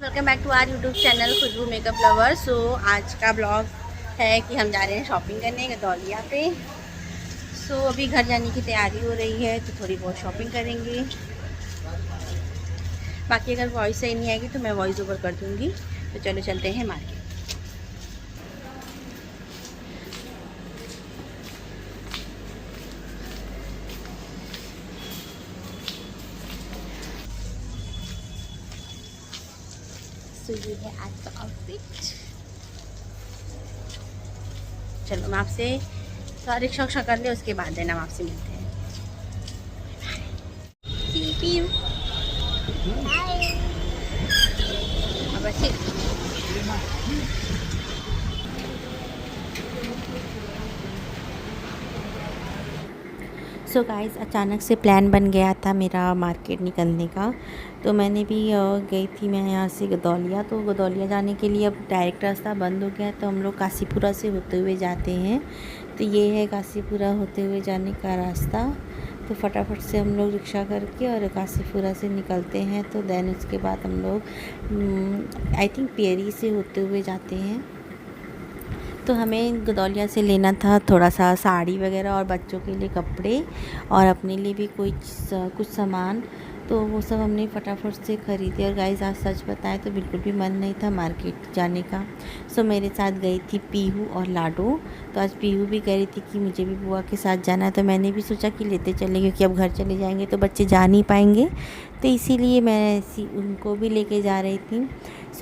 Welcome back to our YouTube channel Khushboo makeup lover. So आज का blog है कि हम जा रहे हैं शॉपिंग करने गदौलिया पे। अभी घर जाने की तैयारी हो रही है तो थोड़ी बहुत शॉपिंग करेंगे। बाकी अगर वॉइस सही नहीं आएगी तो मैं वॉइस ओवर कर दूँगी। तो चलो चलते हैं मार्केट। ये है आज का आउटफिट। चलो मैं आपसे रिक्शा कर ले, उसके बाद देना आपसे मिलते हैं। See you. सो गाइस, अचानक से प्लान बन गया था मेरा मार्केट निकलने का। तो मैंने भी गई थी मैं यहाँ से गदौलिया। तो गदौलिया जाने के लिए अब डायरेक्ट रास्ता बंद हो गया, तो हम लोग काशीपुरा से होते हुए जाते हैं। तो ये है काशीपुरा होते हुए जाने का रास्ता। तो फटाफट से हम लोग रिक्शा करके और काशीपुरा से निकलते हैं। तो देन उसके बाद हम लोग आई थिंक पियरी से होते हुए जाते हैं। तो हमें गदौलिया से लेना था थोड़ा सा साड़ी वगैरह और बच्चों के लिए कपड़े और अपने लिए भी कुछ सामान। तो वो सब हमने फटाफट से ख़रीदे। और गाइस, आज सच बताएं तो बिल्कुल भी मन नहीं था मार्केट जाने का। मेरे साथ गई थी पीहू और लाडो। तो आज पीहू भी कह रही थी कि मुझे भी बुआ के साथ जाना है, तो मैंने भी सोचा कि लेते चले, क्योंकि अब घर चले जाएंगे तो बच्चे जा नहीं पाएंगे। तो इसीलिए मैं उनको भी लेके जा रही थी।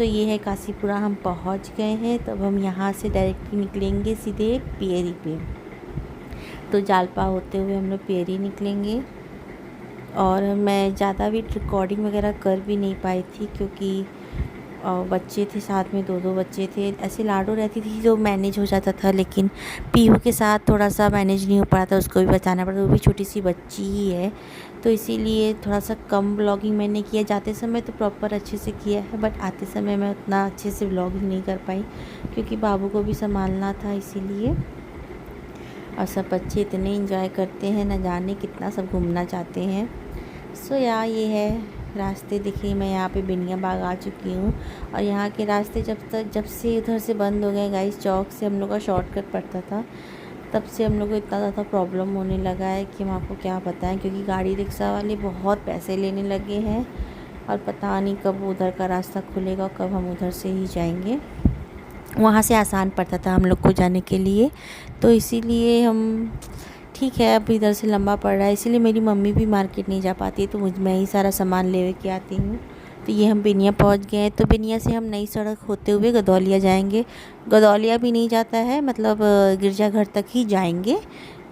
ये है काशीपुरा, हम पहुंच गए हैं। तब हम यहाँ से डायरेक्ट निकलेंगे सीधे पियरी पे। तो जालपा होते हुए हम लोग पियरी निकलेंगे। और मैं ज़्यादा भी रिकॉर्डिंग वगैरह कर भी नहीं पाई थी, क्योंकि बच्चे थे साथ में, दो बच्चे थे। ऐसे लाडो रहती थी जो मैनेज हो जाता था, लेकिन पीहू के साथ थोड़ा सा मैनेज नहीं हो पा रहा था, उसको भी बचाना पड़ा। वो भी छोटी सी बच्ची ही है, तो इसीलिए थोड़ा सा कम व्लॉगिंग मैंने किया। जाते समय तो प्रॉपर अच्छे से किया है, बट आते समय मैं उतना अच्छे से व्लॉगिंग नहीं कर पाई, क्योंकि बाबू को भी संभालना था इसीलिए। और सब बच्चे इतने इंजॉय करते हैं, न जाने कितना सब घूमना चाहते हैं। ये है रास्ते। देखिए, मैं यहाँ पे बिनिया बाग आ चुकी हूँ। और यहाँ के रास्ते जब से उधर से बंद हो गए गाइस, चौक से हम लोग का शॉर्टकट पड़ता था, तब से हम लोग को इतना ज़्यादा प्रॉब्लम होने लगा है कि हम आपको क्या बताएं। क्योंकि गाड़ी रिक्शा वाले बहुत पैसे लेने लगे हैं, और पता नहीं कब उधर का रास्ता खुलेगा, कब हम उधर से ही जाएंगे। वहाँ से आसान पड़ता था हम लोग को जाने के लिए, तो इसीलिए हम ठीक है। अब इधर से लंबा पड़ रहा है, इसीलिए मेरी मम्मी भी मार्केट नहीं जा पाती, तो मैं ही सारा सामान ले के आती हूँ। तो ये हम बिनिया पहुँच गए हैं। तो बिनिया से हम नई सड़क होते हुए गदौलिया जाएंगे। गदौलिया भी नहीं जाता है, मतलब गिरजाघर तक ही जाएंगे।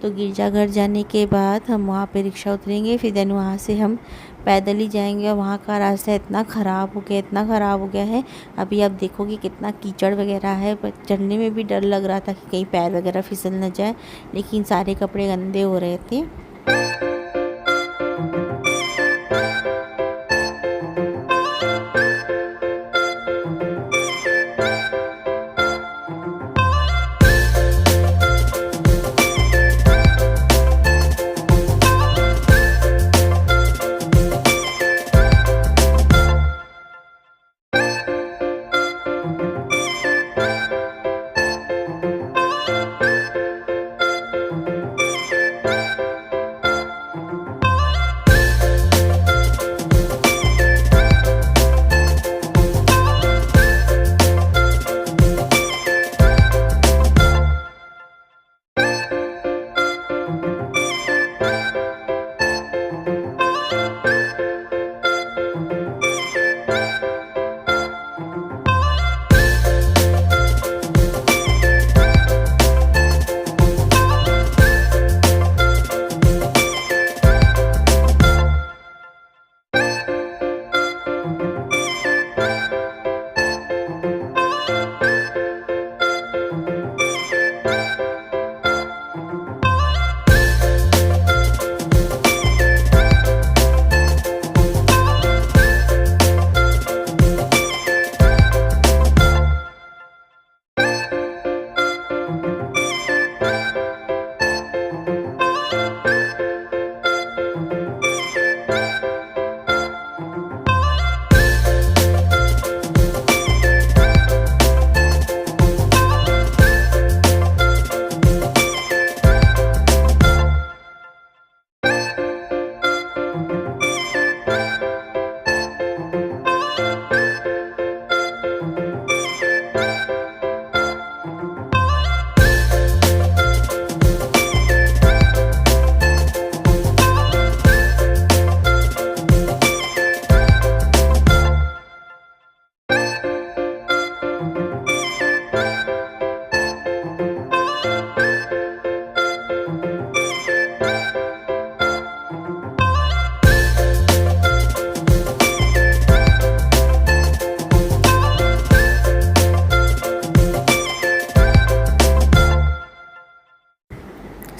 तो गिरजाघर जाने के बाद हम वहाँ पे रिक्शा उतरेंगे, फिर देन वहाँ से हम पैदल ही जाएंगे। और वहाँ का रास्ता इतना ख़राब हो गया है। अभी आप देखोगे कितना कीचड़ वगैरह है, पर चढ़ने में भी डर लग रहा था कि कहीं पैर वगैरह फिसल न जाए, लेकिन सारे कपड़े गंदे हो रहे थे।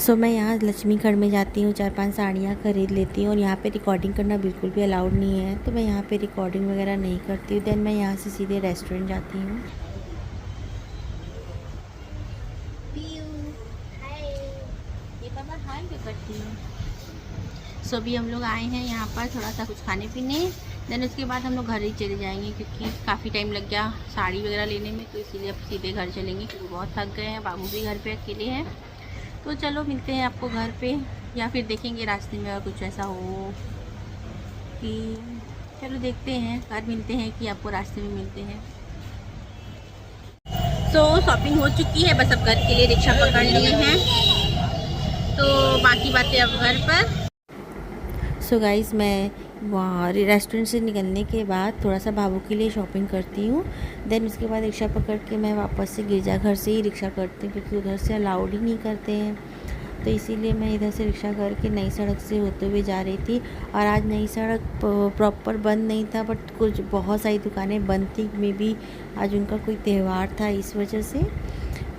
सो मैं यहाँ लक्ष्मीगढ़ में जाती हूँ, 4-5 साड़ियाँ खरीद लेती हूँ और यहाँ पे रिकॉर्डिंग करना बिल्कुल भी अलाउड नहीं है, तो मैं यहाँ पे रिकॉर्डिंग वगैरह नहीं करती हूँ। देन मैं यहाँ से सीधे रेस्टोरेंट जाती हूँ। सो अभी हम लोग आए हैं यहाँ पर थोड़ा सा कुछ खाने पीने, देन उसके बाद हम लोग घर ही चले जाएंगे क्योंकि काफ़ी टाइम लग गया साड़ी वगैरह लेने में, तो इसीलिए अब सीधे घर चलेंगे क्योंकि बहुत थक गए हैं। बाबू भी घर पे अकेले हैं। तो चलो मिलते हैं आपको घर पे, या फिर देखेंगे रास्ते में अगर कुछ ऐसा हो कि, चलो देखते हैं, घर मिलते हैं कि आपको रास्ते में मिलते हैं। तो शॉपिंग हो चुकी है, बस अब घर के लिए रिक्शा पकड़ लिए हैं, तो बाकी बातें अब घर पर। सो गाइस मैं वहाँ रेस्टोरेंट से निकलने के बाद थोड़ा सा बाबू के लिए शॉपिंग करती हूँ, देन उसके बाद रिक्शा पकड़ के मैं वापस से गिरजाघर से ही रिक्शा करती हूँ क्योंकि उधर से अलाउड ही नहीं करते हैं, तो इसीलिए मैं इधर से रिक्शा करके नई सड़क से होते हुए जा रही थी। और आज नई सड़क प्रॉपर बंद नहीं था, बट कुछ बहुत सारी दुकानें बंद थी, मे बी आज उनका कोई त्यौहार था इस वजह से।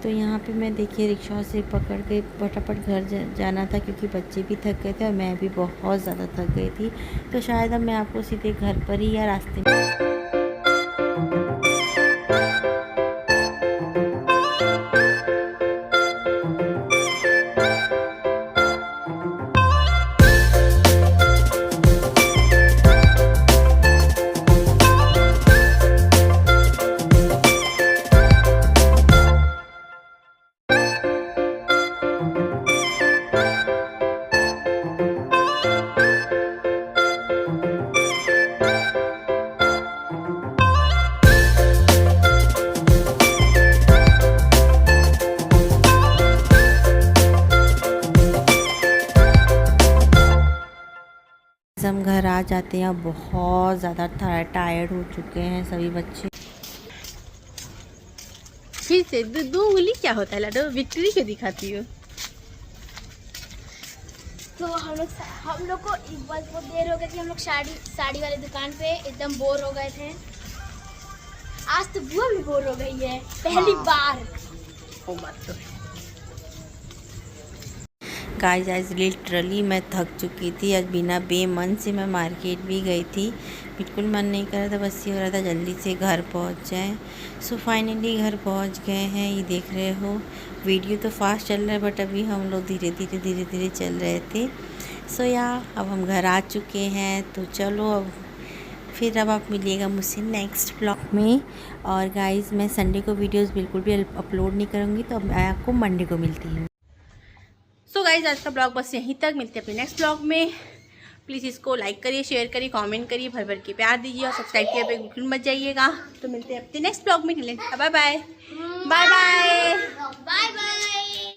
तो यहाँ पे मैं देखिए रिक्शा से पकड़ के फटाफट घर जाना था क्योंकि बच्चे भी थक गए थे और मैं भी बहुत ज़्यादा थक गई थी, तो शायद अब मैं आपको सीधे घर पर ही या रास्ते में हम घर आ जाते हैं। बहुत ज़्यादा टायर्ड हो चुके हैं सभी बच्चे। फिर से दो उंगली क्या होता है लाडो, विक्ट्री क्यों दिखाती हो? तो हम लोग को एक बार बहुत देर हो गई थी, हम लोग साड़ी वाली दुकान पे एकदम बोर हो गए थे। आज तो बुआ भी बोर हो गई है पहली बार। वो बात तो है। गाइस आज लिटरली मैं थक चुकी थी। आज बिना बेमन से मैं मार्केट भी गई थी, बिल्कुल मन नहीं कर रहा था, बस ये हो रहा था जल्दी से घर पहुंच जाए। सो फाइनली घर पहुंच गए हैं। ये देख रहे हो वीडियो तो फास्ट चल रहा है, बट अभी हम लोग धीरे धीरे चल रहे थे। सो अब हम घर आ चुके हैं, तो चलो अब आप मिलिएगा मुझसे नेक्स्ट ब्लॉग में। और गाइस मैं संडे को वीडियोस बिल्कुल भी अपलोड नहीं करूँगी, तो मैं आपको मंडे को मिलती हूँ। सो गाइज आज का ब्लॉग बस यहीं तक, मिलते हैं अपने नेक्स्ट ब्लॉग में। प्लीज़ इसको लाइक करिए, शेयर करिए, कमेंट करिए, भर के प्यार दीजिए और सब्सक्राइब किया पे बिल्कुल मत जाइएगा। तो मिलते हैं अपने नेक्स्ट ब्लॉग में। Bye bye bye bye.